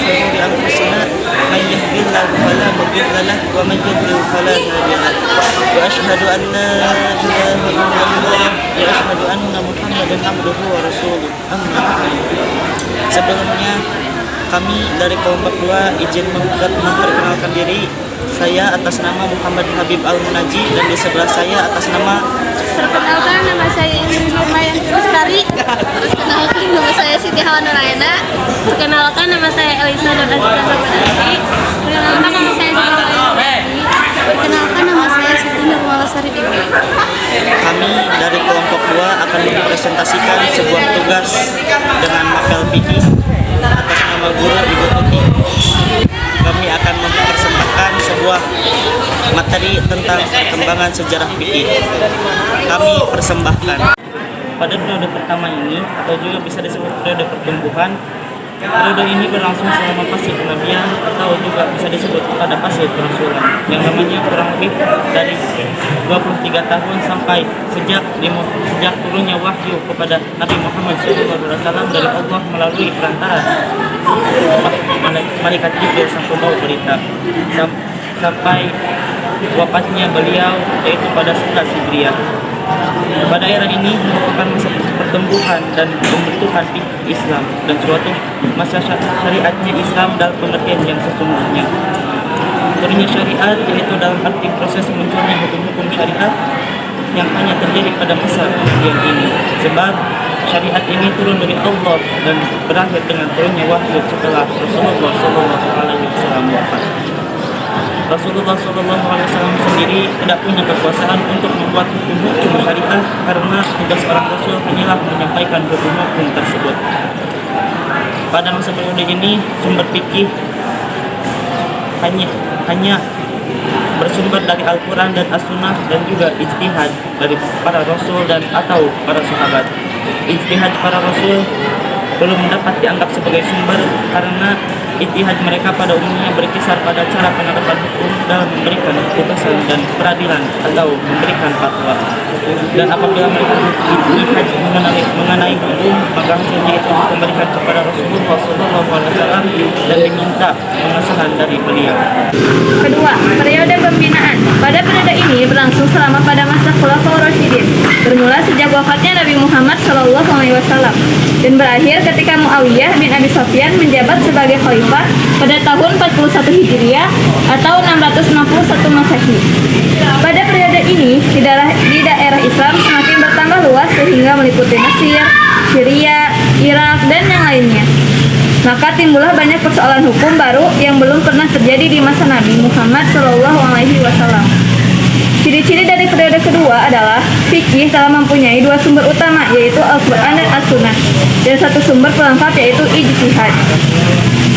شرور أنفسنا من يهده الله فلا مضل له ومن يضلل فلا هادي له وأشهد أن لا إله إلا الله وأشهد أن محمدا عبده ورسوله أما بعد. Sebelumnya kami dari kelompok 2 izin memperkenalkan diri. Saya atas nama Muhammad Habib Al-Munaji dan di sebelah saya atas nama Perkenalkan, nama saya Indri Nurmayanti Lestari. Perkenalkan, nama saya Siti Hawa Nurayana. Perkenalkan, nama saya Elisa Nurhazika Sabadati. Perkenalkan, nama saya Siti Hawa. Perkenalkan, nama saya Siti Nurmalasari Dewi. kami dari kelompok 2 akan mempresentasikan sebuah tugas dengan mapel fikih atas nama guru Ibu Tuti. Kami akan mempersembahkan sebuah materi tentang perkembangan sejarah fikih. Kami persembahkan pada periode pertama ini, atau juga bisa disebut periode pertumbuhan. Periode ini berlangsung selama fase kenabian atau juga bisa disebut pada fase kerasulan yang namanya kurang lebih dari 23 tahun sampai sejak turunnya wahyu kepada Nabi Muhammad SAW dari Allah melalui perantara malaikat Jibril sang pembawa berita sampai wafatnya beliau yaitu pada 11 Hijriah. Pada era ini merupakan masa pertumbuhan dan pembentukan fikih Islam dan suatu masa syariatnya Islam dalam pengertian yang sesungguhnya. Turunnya syariat yaitu dalam arti proses munculnya hukum-hukum syariat yang hanya terjadi pada masa kemudian ini. Sebab syariat ini turun dari Allah dan berakhir dengan turunnya wahyu setelah Rasulullah SAW wafat. Rasulullah SAW sendiri tidak punya kekuasaan untuk membuat hukum-hukum syariah karena tugas seorang Rasul hanyalah menyampaikan hukum-hukum tersebut. Pada masa periode ini sumber fikih hanya bersumber dari Al-Quran dan As-Sunnah dan juga ijtihad dari para Rasul dan atau para sahabat. Ijtihad para Rasul belum dapat dianggap sebagai sumber karena ijtihad mereka pada umumnya berkisar pada cara penerapan hukum dalam memberikan keputusan dan peradilan atau memberikan fatwa. Dan apabila mereka ijtihad mengenai hukum, maka hasilnya itu dikembalikan kepada Rasulullah SAW dan diminta pengesahan dari beliau. Kedua, periode pembinaan. Pada periode ini berlangsung selama pada masa Khulafaur Rasyidin, bermula sejak wafatnya Nabi Muhammad SAW dan berakhir ketika Muawiyah bin Abi Sufyan menjabat sebagai khalifah pada tahun 41 Hijriah atau 661 Masehi. Pada periode ini, di daerah Islam semakin bertambah luas sehingga meliputi Mesir, Syria, Irak, dan yang lainnya. Maka timbullah banyak persoalan hukum baru yang belum pernah terjadi di masa Nabi Muhammad SAW. Ciri-ciri dari periode kedua adalah fikih telah mempunyai 2 sumber utama, yaitu Al-Quran dan As-Sunnah, dan 1 sumber pelengkap yaitu ijtihad.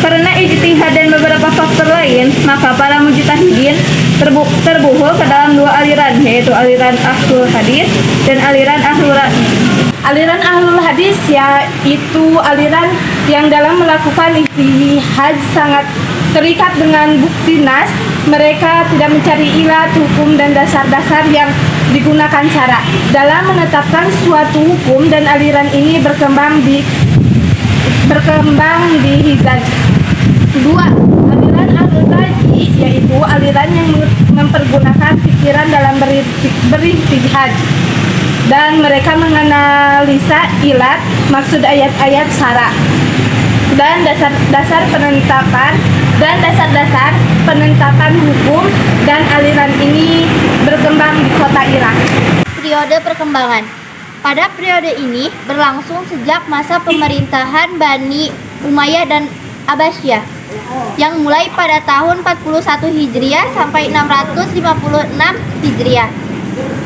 Karena ijtihad dan beberapa faktor lain, maka para mujtahidin terbuhul ke dalam 2 aliran, yaitu aliran Ahlul Hadis dan aliran Ahlul Ra'yi. Aliran Ahlul Hadis yaitu aliran yang dalam melakukan ijtihad sangat terikat dengan bukti nas. Mereka tidak mencari ilat, hukum, dan dasar-dasar yang digunakan syara dalam menetapkan suatu hukum, dan aliran ini berkembang di Hijaz. Kedua, aliran Ahlul Ra'yi yaitu aliran yang mempergunakan pikiran dalam berijtihad dan mereka menganalisa ilat, maksud ayat-ayat syara dan dasar-dasar penetapan hukum, dan aliran ini berkembang di kota Irak. Periode perkembangan. Pada periode ini berlangsung sejak masa pemerintahan Bani Umayyah dan Abbasiyah yang mulai pada tahun 41 Hijriah sampai 656 Hijriah.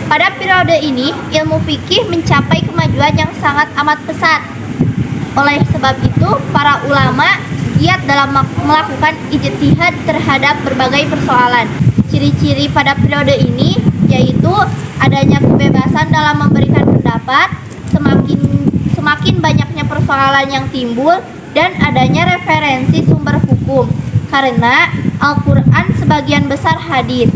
Pada periode ini ilmu fikih mencapai kemajuan yang sangat amat pesat. Oleh sebab itu, para ulama giat dalam melakukan ijtihad terhadap berbagai persoalan. Ciri-ciri pada periode ini yaitu adanya kebebasan dalam memberikan pendapat, semakin banyaknya persoalan yang timbul, dan adanya referensi sumber hukum karena Al-Quran sebagian besar hadis,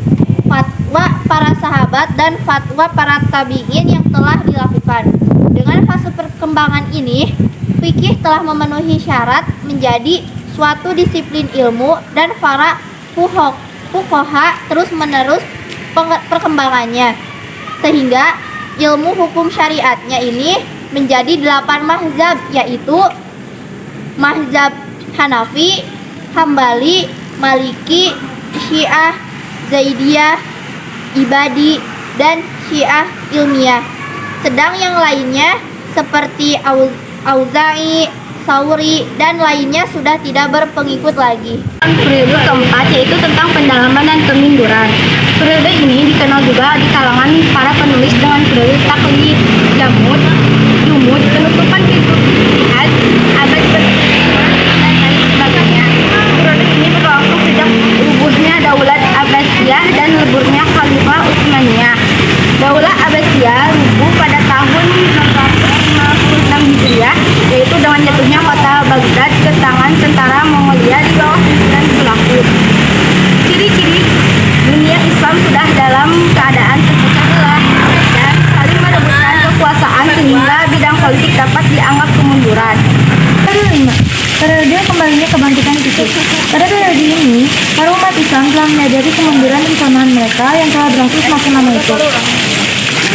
fatwa para sahabat, dan fatwa para tabi'in yang telah dilakukan. Dengan fase perkembangan ini, fikih telah memenuhi syarat menjadi suatu disiplin ilmu dan para fuqaha terus-menerus perkembangannya. Sehingga ilmu hukum syariatnya ini menjadi 8 mazhab, yaitu mazhab Hanafi, Hambali, Maliki, Syiah, Zaidiyah, Ibadi, dan Syiah ilmiah. Sedang yang lainnya seperti Auza'i, Sauri, dan lainnya sudah tidak berpengikut lagi. Periode keempat yaitu tentang pendalaman dan kemunduran. Periode ini dikenal juga di kalangan para penulis dengan periode taklid, jumud, penutupan pintu jihad, abad ke-9 dan lain sebagainya. Periode ini berlangsung sejak rubuhnya Daulat Abbasiyah dan leburnya Khalifah Utsmaniyah. Daulah Abbasiyah rubuh pada tahun 656 Hijriah, yaitu dengan jatuhnya kota Baghdad ke tangan tentara Mongolia di bawah pimpinan Hulagu. Ciri-ciri dunia Islam sudah dalam keadaan terpecah belah dan saling merebutkan kekuasaan sehingga bidang politik dapat dianggap kemunduran. Periode kembalinya kebangkitan Islam. Pada periode ini, para umat Islam telah menyadari kemunduran dan kelemahan mereka yang telah berlangsung semakin lama itu.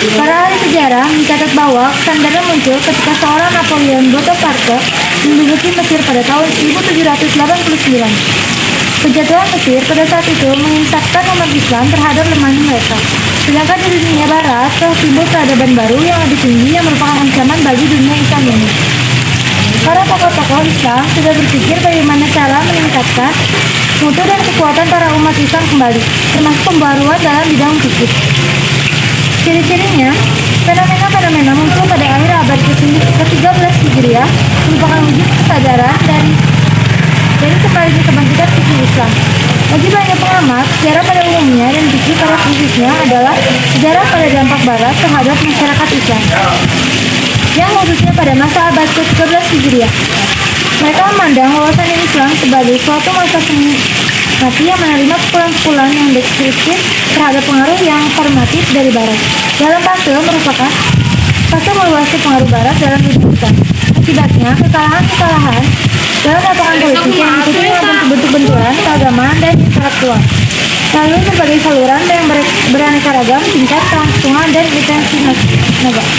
Para ahli sejarah mencatat bahwa standarnya muncul ketika seorang Napoleon Bonaparte menduduki Mesir pada tahun 1789. Kejatuhan Mesir pada saat itu menginsafkan umat Islam terhadap lemahnya mereka. Sedangkan di dunia Barat telah timbul peradaban baru yang lebih tinggi yang merupakan ancaman bagi dunia Islam ini. Para tokoh-tokoh Islam sudah berpikir bagaimana cara meningkatkan mutu dan kekuatan para umat Islam kembali, termasuk pembaruan dalam bidang fikih. Ciri-cirinya, fenomena-fenomena muncul pada akhir abad ke-13 Hijriah merupakan wujud kesadaran dari kembalinya kebangkitan fikih Islam. Bagi banyak pengamat, sejarah pada umumnya dan fikih pada khususnya adalah sejarah pada dampak Barat terhadap masyarakat Islam, yang khususnya pada masa abad ke-13 Hijriah. Mereka memandang wawasan Islam sebagai suatu masa seni mati yang menerima pukulan-pukulan yang deskriptif terhadap pengaruh yang formatif dari Barat. Dalam fase meluasnya pengaruh Barat dalam hidup Islam. Akibatnya, kekalahan dalam lapangan politik yang diikuti dengan bentuk benturan, keagamaan, dan intelektual. Lalu berbagai saluran yang beraneka ragam tingkat kelangsungan dan intensitas negara.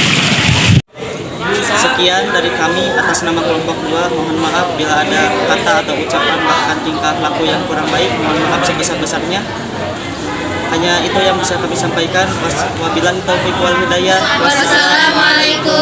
Sekian dari kami atas nama kelompok 2. Mohon maaf bila ada kata atau ucapan bahkan tingkah laku yang kurang baik. Mohon maaf sebesar-besarnya. Hanya itu yang bisa kami sampaikan. Wabillahi taufiq wal hidayah. Wassalamualaikum